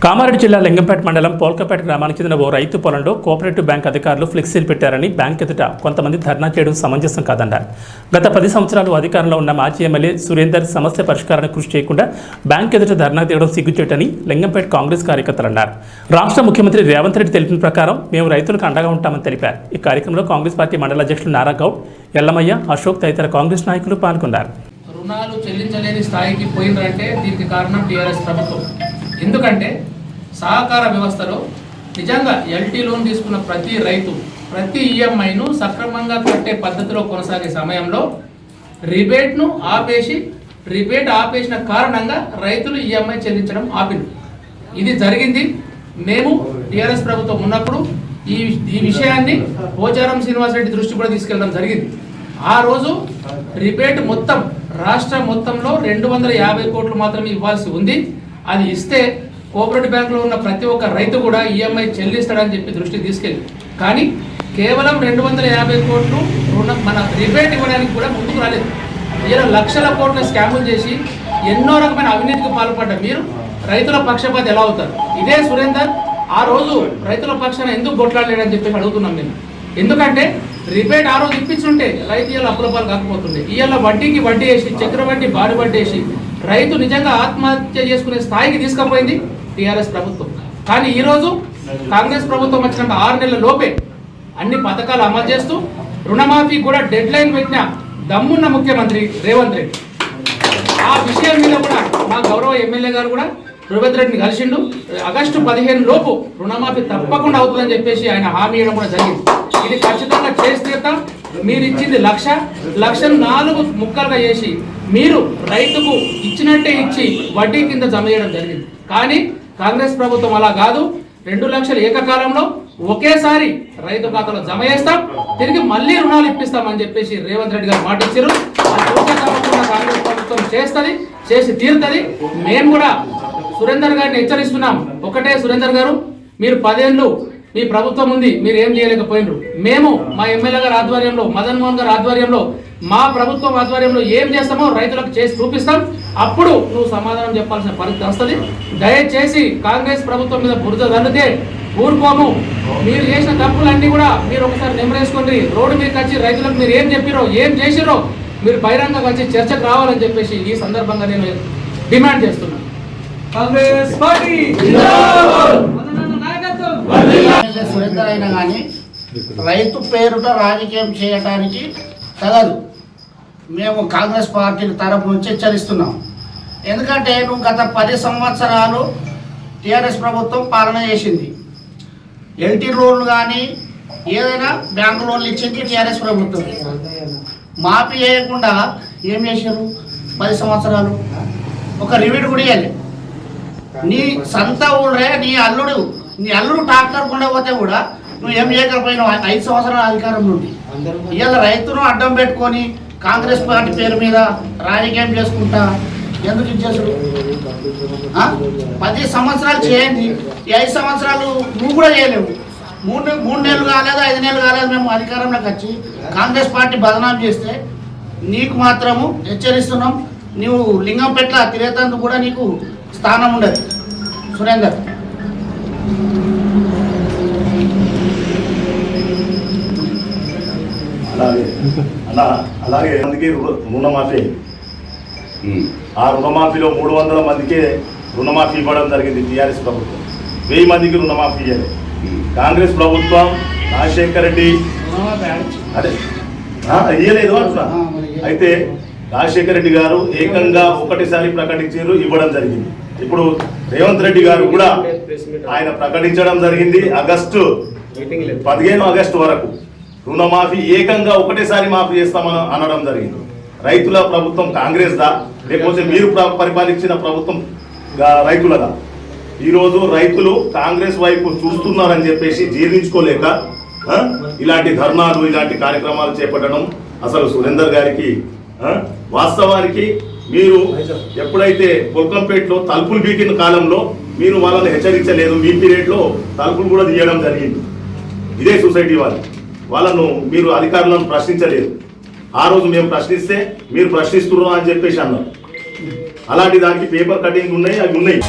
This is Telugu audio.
కామారెడ్డి జిల్లా లింగంపేట మండలం పోల్కపేట గ్రామానికి చెందిన ఓ రైతు పొలంలో కోఆపరేటివ్ బ్యాంక్ అధికారులు ఫ్లెక్సీలు పెట్టారని బ్యాంక్ ఎదుట కొంతమంది ధర్నా చేయడం సమంజసం కాదన్నారు. గత 10 సంవత్సరాలు అధికారంలో ఉన్న మాజీ ఎమ్మెల్యే సురేందర్ సమస్య పరిష్కారానికి కృషి చేయకుండా బ్యాంక్ ఎదుట ధర్నా తీయడం సిగ్గుచేటని లింగంపేట కాంగ్రెస్ కార్యకర్తలు అన్నారు. రాష్ట్ర ముఖ్యమంత్రి రేవంత్ రెడ్డి తెలిపిన ప్రకారం మేము రైతులకు అండగా ఉంటామని తెలిపారు. ఈ కార్యక్రమంలో కాంగ్రెస్ పార్టీ మండల అధ్యక్షులు నారా గౌడ్, ఎల్లమయ్య, అశోక్ తదితర కాంగ్రెస్ నాయకులు పాల్గొన్నారు. రుణాలు చెల్లించలేని స్థాయికి పోయిందంటే దీనికి కారణం టీఆర్ఎస్ ప్రభుత్వం. ఎందుకంటే సహకార వ్యవస్థలో నిజంగా ఎల్టీ లోన్ తీసుకున్న ప్రతి రైతు ప్రతి ఈఎంఐను సక్రమంగా కట్టే పద్ధతిలో కొనసాగే సమయంలో రిబేట్ ఆపేసిన కారణంగా రైతులు ఈఎంఐ చెల్లించడం ఆపింది. ఇది జరిగింది. మేము టీఆర్ఎస్ ప్రభుత్వం ఉన్నప్పుడు ఈ విషయాన్ని పోచారం శ్రీనివాసరెడ్డి దృష్టి కూడా తీసుకెళ్ళడం జరిగింది. ఆ రోజు రిబేట్ మొత్తం రాష్ట్ర మొత్తంలో 250 కోట్లు మాత్రమే ఇవ్వాల్సి ఉంది. అది ఇస్తే కోఆపరేటివ్ బ్యాంకులో ఉన్న ప్రతి ఒక్క రైతు కూడా ఈఎంఐ చెల్లిస్తాడని చెప్పి దృష్టికి తీసుకెళ్ళి, కానీ కేవలం 250 కోట్లు మన రిబేట్ ఇవ్వడానికి కూడా ముందుకు రాలేదు. ఇలా లక్షల కోట్ల స్కాములు చేసి ఎన్నో రకమైన అవినీతికి పాల్పడ్డ మీరు రైతుల పక్షపాతి ఎలా అవుతారు? ఇదే సురేందర్ ఆ రోజు రైతుల పక్షాన ఎందుకు కొట్లాడలేడని చెప్పి అడుగుతున్నాం మేము. ఎందుకంటే రిబేట్ ఆ రోజు ఇప్పించుంటే రైతు ఇవాళ అప్పుల పాలు కాకపోతుండే. ఇవాళ వడ్డీకి వడ్డీ వేసి చక్రవడ్డీ బారు వడ్డీ వేసి రైతు నిజంగా ఆత్మహత్య చేసుకునే స్థాయికి తీసుకుపోయింది టీఆర్ఎస్ ప్రభుత్వం. కానీ ఈరోజు కాంగ్రెస్ ప్రభుత్వం వచ్చిన 6 నెలల లోపే అన్ని పథకాలు అమలు చేస్తూ రుణమాఫీ కూడా డెడ్ లైన్ పెట్టిన దమ్మున్న ముఖ్యమంత్రి రేవంత్ రెడ్డి. ఆ విషయం మీద కూడా మా గౌరవ ఎమ్మెల్యే గారు కూడా రేవంత్ రెడ్డిని కలిసిండు. ఆగస్టు 15 లోపు రుణమాఫీ తప్పకుండా అవుతుందని చెప్పేసి ఆయన హామీ ఇవ్వడం కూడా జరిగింది. ఇది ఖచ్చితంగా చేసి తీరుతాం. మీరు ఇచ్చింది 1,00,000 4 ముక్కలుగా చేసి మీరు రైతుకు ఇచ్చినట్టే ఇచ్చి వడ్డీ కింద జమ చేయడం జరిగింది. కానీ కాంగ్రెస్ ప్రభుత్వం అలా కాదు. 2 లక్షలు ఏకకాలంలో ఒకేసారి రైతు ఖాతాలో జమ చేస్తాం, తిరిగి మళ్ళీ రుణాలు ఇప్పిస్తామని చెప్పేసి రేవంత్ రెడ్డి గారు మాట ఇచ్చారు. కాంగ్రెస్ ప్రభుత్వం చేస్తుంది, చేసి తీరుతుంది. మేము కూడా సురేందర్ గారిని హెచ్చరిస్తున్నాం. ఒకటే సురేందర్ గారు, మీరు 10 ఏళ్ళు మీ ప్రభుత్వం ఉంది, మీరు ఏం చేయలేకపోయినరు. మేము మా ఎమ్మెల్యే గారి ఆధ్వర్యంలో, మదన్ మోహన్ గారి ఆధ్వర్యంలో, మా ప్రభుత్వం ఆధ్వర్యంలో ఏం చేస్తామో రైతులకు చేసి చూపిస్తాం. అప్పుడు నువ్వు సమాధానం చెప్పాల్సిన పరిస్థితి వస్తుంది. దయచేసి కాంగ్రెస్ ప్రభుత్వం మీద బురద తల్లితే ఊరుకోము. మీరు చేసిన తప్పులన్నీ కూడా మీరు ఒకసారి నెమరేసుకోండి. రోడ్డు మీకు వచ్చి రైతులకు మీరు ఏం చెప్పిరో, ఏం చేసిరో మీరు బహిరంగంగా వచ్చి చర్చకు రావాలని చెప్పేసి ఈ సందర్భంగా నేను డిమాండ్ చేస్తున్నాను. కాంగ్రెస్ పార్టీ సురేందర్ అయినా కానీ రైతు పేరుట రాజకీయం చేయడానికి తగదు. మేము కాంగ్రెస్ పార్టీ తరపు నుంచి హెచ్చరిస్తున్నాం. ఎందుకంటే నువ్వు గత 10 సంవత్సరాలు టీఆర్ఎస్ ప్రభుత్వం పాలన చేసింది. ఎల్టీ లోన్లు కానీ ఏదైనా బ్యాంకు లోన్లు ఇచ్చింది టీఆర్ఎస్ ప్రభుత్వం. మాఫీ చేయకుండా ఏం చేశారు? 10 సంవత్సరాలు ఒక రివ్యూ కూడా ఇవ్వాలి. నీ సొంత ఊళ్ళే నీ అల్లుడు ట్రాక్టర్ కొండ పోతే కూడా నువ్వు ఏం చేయకపోయినావు 5 సంవత్సరాల అధికారం నుండి. ఇవాళ రైతును అడ్డం పెట్టుకొని కాంగ్రెస్ పార్టీ పేరు మీద రాజకీయం చేసుకుంటా ఎందుకు ఇచ్చేసాడు? 10 సంవత్సరాలు చేయండి. ఈ 5 సంవత్సరాలు నువ్వు కూడా చేయలేవు. 3 నెలలు కాలేదు, 5 నెలలు కాలేదు మేము అధికారంలోకి వచ్చి కాంగ్రెస్ పార్టీ బదనాం చేస్తే నీకు మాత్రము హెచ్చరిస్తున్నాం. నువ్వు లింగంపేట తిరిగేందుకు కూడా నీకు స్థానం ఉండదు సురేందర్. అలాగే మందికి రుణమాఫీ, ఆ రుణమాఫీలో 300 మందికే రుణమాఫీ ఇవ్వడం జరిగింది టీఆర్ఎస్ ప్రభుత్వం. 1000 మందికి రుణమాఫీ ఇవ్వలేదు కాంగ్రెస్ ప్రభుత్వం. రాజశేఖర్ రెడ్డి అదే ఇవ్వలేదు అంటున్నా. అయితే రాజశేఖర్ రెడ్డి గారు ఏకంగా ఒకటిసారి ప్రకటించారు, ఇవ్వడం జరిగింది. ఇప్పుడు రేవంత్ రెడ్డి గారు కూడా ఆయన ప్రకటించడం జరిగింది. 15 ఆగస్టు వరకు రుణమాఫీ ఏకంగా ఒకటేసారి మాఫీ చేస్తామని అనడం జరిగింది. రైతుల ప్రభుత్వం కాంగ్రెస్ దా, లేకపోతే మీరు పరిపాలించిన ప్రభుత్వం రైతులదా? ఈరోజు రైతులు కాంగ్రెస్ వైపు చూస్తున్నారని చెప్పేసి జీర్ణించుకోలేక ఇలాంటి ధర్నాలు, ఇలాంటి కార్యక్రమాలు చేపట్టడం అసలు సురేందర్ గారికి వాస్తవానికి మీరు ఎప్పుడైతే పొల్కంపేటలో తలుపులు బీకిన కాలంలో మీరు వాళ్ళని హెచ్చరించలేదు. మీ పీరియడ్లో తలుపులు కూడా తీయడం జరిగింది. ఇదే సొసైటీ వాళ్ళను మీరు అధికారులను ప్రశ్నించలేదు. ఆ రోజు మేము ప్రశ్నిస్తే మీరు ప్రశ్నిస్తున్నారు అని చెప్పేసి అన్నారు. అలాంటి దానికి పేపర్ కటింగ్ ఉన్నాయి, అవి ఉన్నాయి.